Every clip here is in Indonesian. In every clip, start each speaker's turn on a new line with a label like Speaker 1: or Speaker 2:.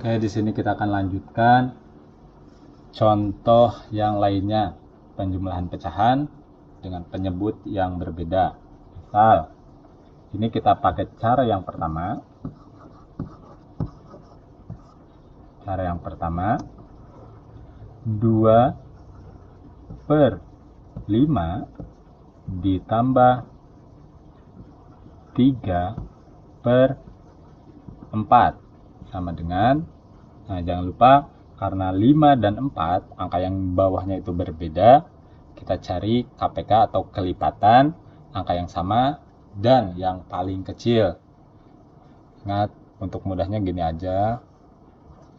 Speaker 1: Oke, di sini kita akan lanjutkan contoh yang lainnya, penjumlahan pecahan dengan penyebut yang berbeda. Misal, ini kita pakai cara yang pertama. Cara yang pertama, 2/5 ditambah 3/4 sama dengan, nah jangan lupa karena 5 dan 4 angka yang bawahnya itu berbeda, kita cari KPK atau kelipatan angka yang sama dan yang paling kecil. Ingat, untuk mudahnya gini aja,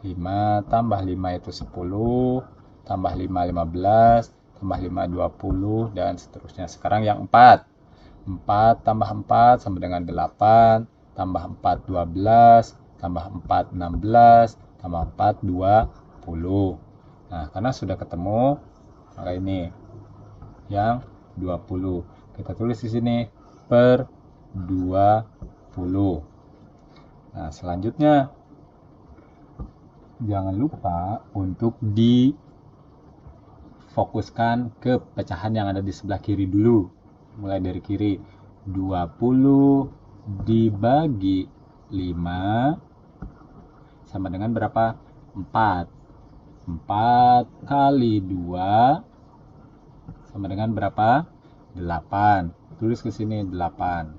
Speaker 1: 5 tambah 5 itu 10, tambah 5 15, tambah 5 20, dan seterusnya. Sekarang yang 4 tambah 4 sama dengan 8, tambah 4 12, tambah 4 16, tambah 4 20. Nah, karena sudah ketemu, maka ini yang 20. Kita tulis di sini per 20. Nah, selanjutnya jangan lupa untuk difokuskan ke pecahan yang ada di sebelah kiri dulu. Mulai dari kiri. 20 dibagi 5 sama dengan berapa? 4. 4 kali 2 sama dengan berapa? 8. Tulis ke sini 8.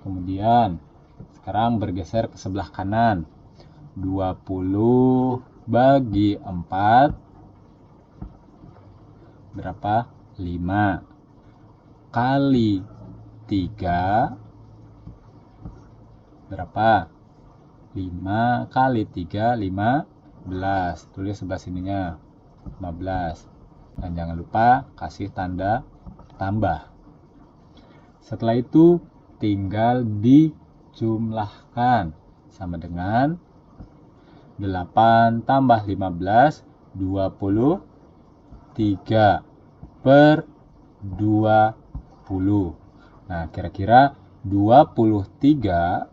Speaker 1: Kemudian sekarang bergeser ke sebelah kanan. 20 bagi 4 berapa? 5 kali 3 berapa? 5 kali 3 15. Tulis sebelah sininya 15. Dan jangan lupa kasih tanda tambah. Setelah itu tinggal dijumlahkan sama dengan 8 tambah 15 23 per 20. Nah, kira-kira 23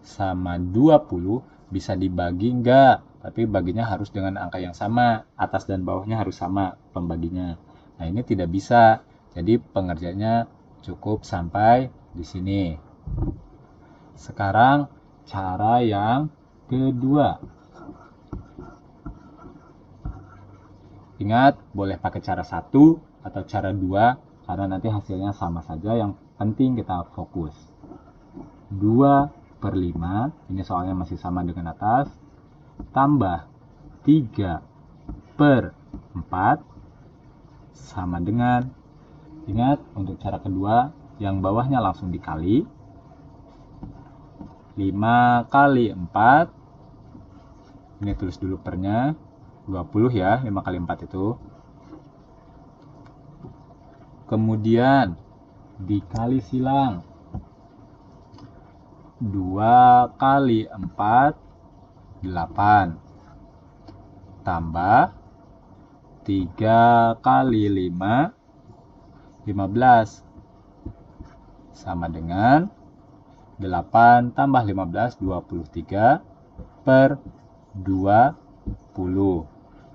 Speaker 1: sama 20 bisa dibagi enggak? Tapi baginya harus dengan angka yang sama. Atas dan bawahnya harus sama pembaginya. Nah, ini tidak bisa. Jadi pengerjaannya cukup sampai di sini. Sekarang cara yang kedua. Ingat, boleh pakai cara 1 atau cara 2 karena nanti hasilnya sama saja. Yang penting kita fokus. 2/5, ini soalnya masih sama dengan atas, tambah 3/4 sama dengan, ingat untuk cara kedua yang bawahnya langsung dikali, 5 kali 4, ini tulis dulu pernya, 20 ya, 5 kali 4 itu. Kemudian dikali silang. 2 kali 4, 8. Tambah 3 kali 5, 15. Sama dengan 8 tambah 15, 23 per 20.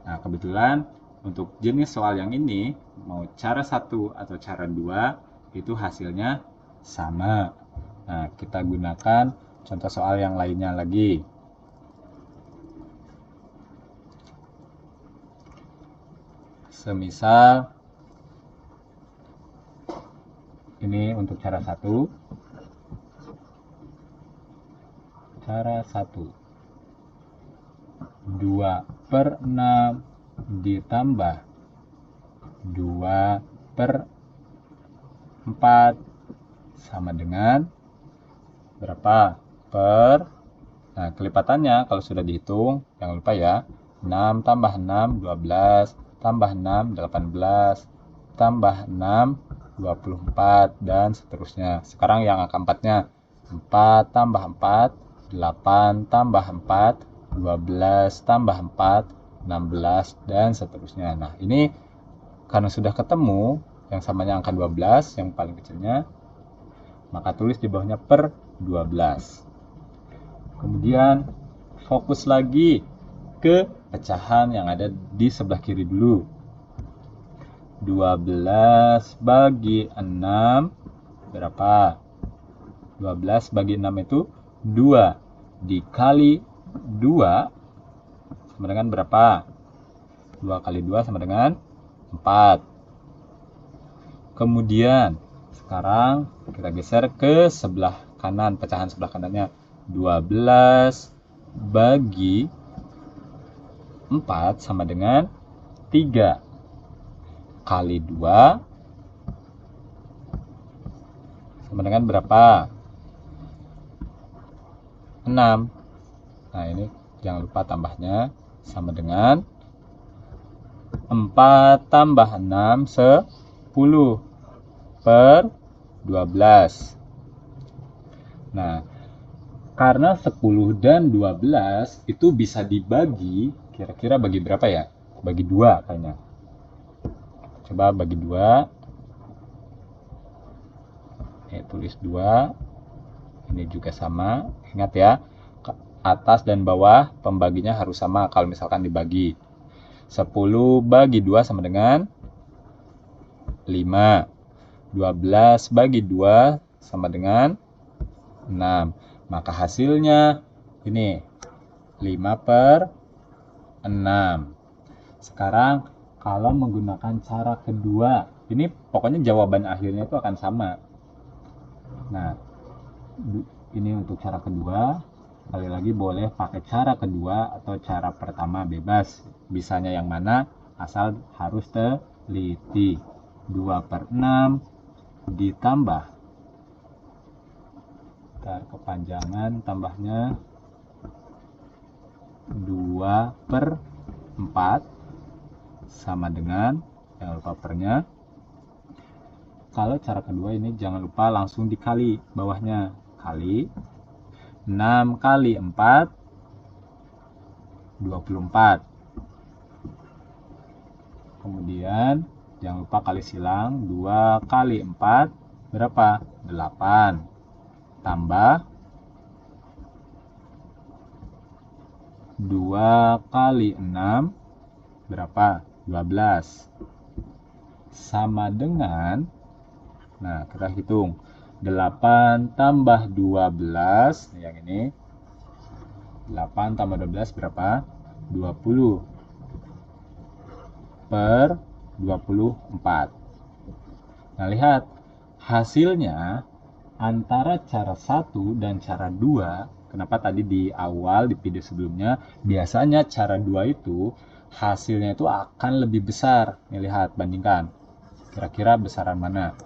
Speaker 1: Nah, kebetulan untuk jenis soal yang ini, mau cara 1 atau cara 2, itu hasilnya sama. Nah, kita gunakan contoh soal yang lainnya lagi. Semisal, ini untuk cara 1. Cara 1. 2/6 ditambah 2/4 sama dengan berapa? Nah, kelipatannya kalau sudah dihitung, jangan lupa ya, 6 tambah 6, 12, tambah 6, 18, tambah 6, 24, dan seterusnya. Sekarang yang angka 4-nya, 4 tambah 4, 8 tambah 4, 12 tambah 4, 16, dan seterusnya. Nah, ini karena sudah ketemu yang samanya angka 12, yang paling kecilnya, maka tulis di bawahnya per 12. Kemudian fokus lagi ke pecahan yang ada di sebelah kiri dulu. 12 bagi 6 berapa? 12 bagi 6 itu 2 dikali 2 sama dengan berapa? 2 kali 2 sama dengan 4. Kemudian sekarang kita geser ke sebelah kanan, pecahan sebelah kanannya. 12 bagi 4 sama dengan 3 kali 2 sama dengan berapa? 6. Nah, ini jangan lupa tambahnya sama dengan 4 tambah 6 10 per 12. Nah, karena 10 dan 12 itu bisa dibagi, kira-kira bagi berapa ya? Bagi 2 kayaknya. Coba bagi 2. Tulis 2. Ini juga sama. Ingat ya, atas dan bawah pembaginya harus sama kalau misalkan dibagi. 10 bagi 2 sama dengan 5. 12 bagi 2 sama dengan 6. Maka hasilnya ini 5 per 6. Sekarang kalau menggunakan cara kedua, ini pokoknya jawaban akhirnya itu akan sama. Nah, ini untuk cara kedua. Sekali lagi boleh pakai cara kedua atau cara pertama, bebas. Bisanya yang mana, asal harus teliti. 2 per 6 ditambah, ntar kepanjangan tambahnya, 2 per 4 sama dengan, jangan lupa pernya. Kalau cara kedua ini jangan lupa langsung dikali bawahnya, kali 6 kali 4 24. Kemudian jangan lupa kali silang, 2 kali 4 berapa? 8. Tambah 2 kali 6 berapa? 12. Sama dengan, nah kita hitung, 8 tambah 12, yang ini 8 tambah 12 berapa? 20 per 24. Nah, lihat hasilnya antara cara 1 dan cara 2. Kenapa tadi di awal di video sebelumnya biasanya cara 2 itu hasilnya itu akan lebih besar. Nih, lihat, bandingkan. Kira-kira besaran mana?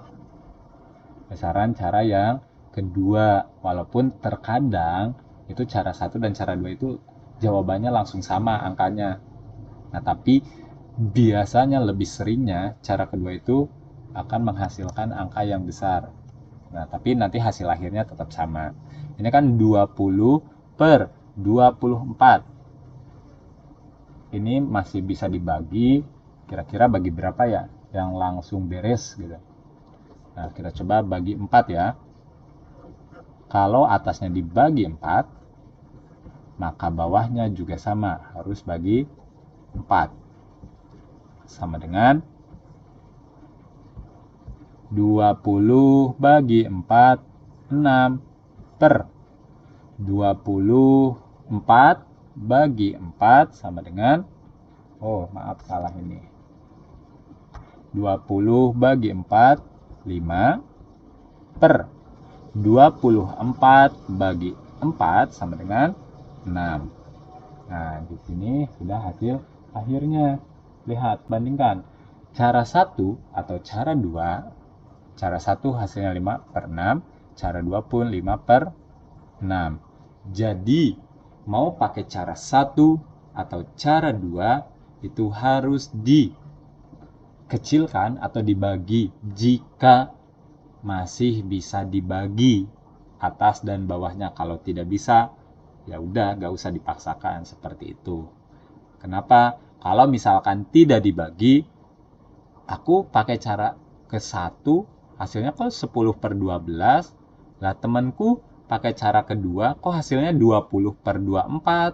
Speaker 1: Besaran cara yang kedua, walaupun terkadang itu cara 1 dan cara 2 itu jawabannya langsung sama angkanya. Nah, tapi biasanya lebih seringnya cara kedua itu akan menghasilkan angka yang besar. Nah, tapi nanti hasil akhirnya tetap sama. Ini kan 20 per 24. Ini masih bisa dibagi, kira-kira bagi berapa ya yang langsung beres gitu. Nah, kita coba bagi 4 ya. Kalau atasnya dibagi 4, maka bawahnya juga sama, harus bagi 4. Sama dengan 20 bagi 4, 6 per 24 bagi 4 sama dengan, oh maaf salah ini, 20 bagi 4, 5 per 24 bagi 4 sama dengan 6. Nah, di sini sudah hasil akhirnya. Lihat, bandingkan. Cara 1 atau cara 2, cara 1 hasilnya 5 per 6, cara 2 pun 5 per 6. Jadi, mau pakai cara 1 atau cara 2, itu harus dikecilkan atau dibagi jika masih bisa dibagi atas dan bawahnya. Kalau tidak bisa, ya udah gak usah dipaksakan seperti itu. Kenapa? Kalau misalkan tidak dibagi, aku pakai cara ke 1, hasilnya kok 10 per 12, lah temanku pakai cara kedua, kok hasilnya 20/24?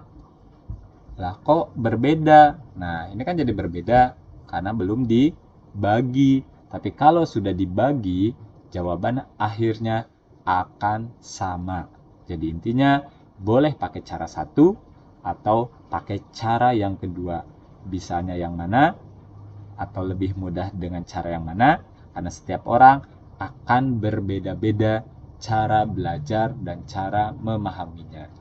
Speaker 1: Lah, kok berbeda? Nah, ini kan jadi berbeda karena belum dibagi. Tapi kalau sudah dibagi, jawaban akhirnya akan sama. Jadi intinya, boleh pakai cara satu atau pakai cara yang kedua. Bisanya yang mana? Atau lebih mudah dengan cara yang mana? Karena setiap orang akan berbeda-beda cara belajar dan cara memahaminya.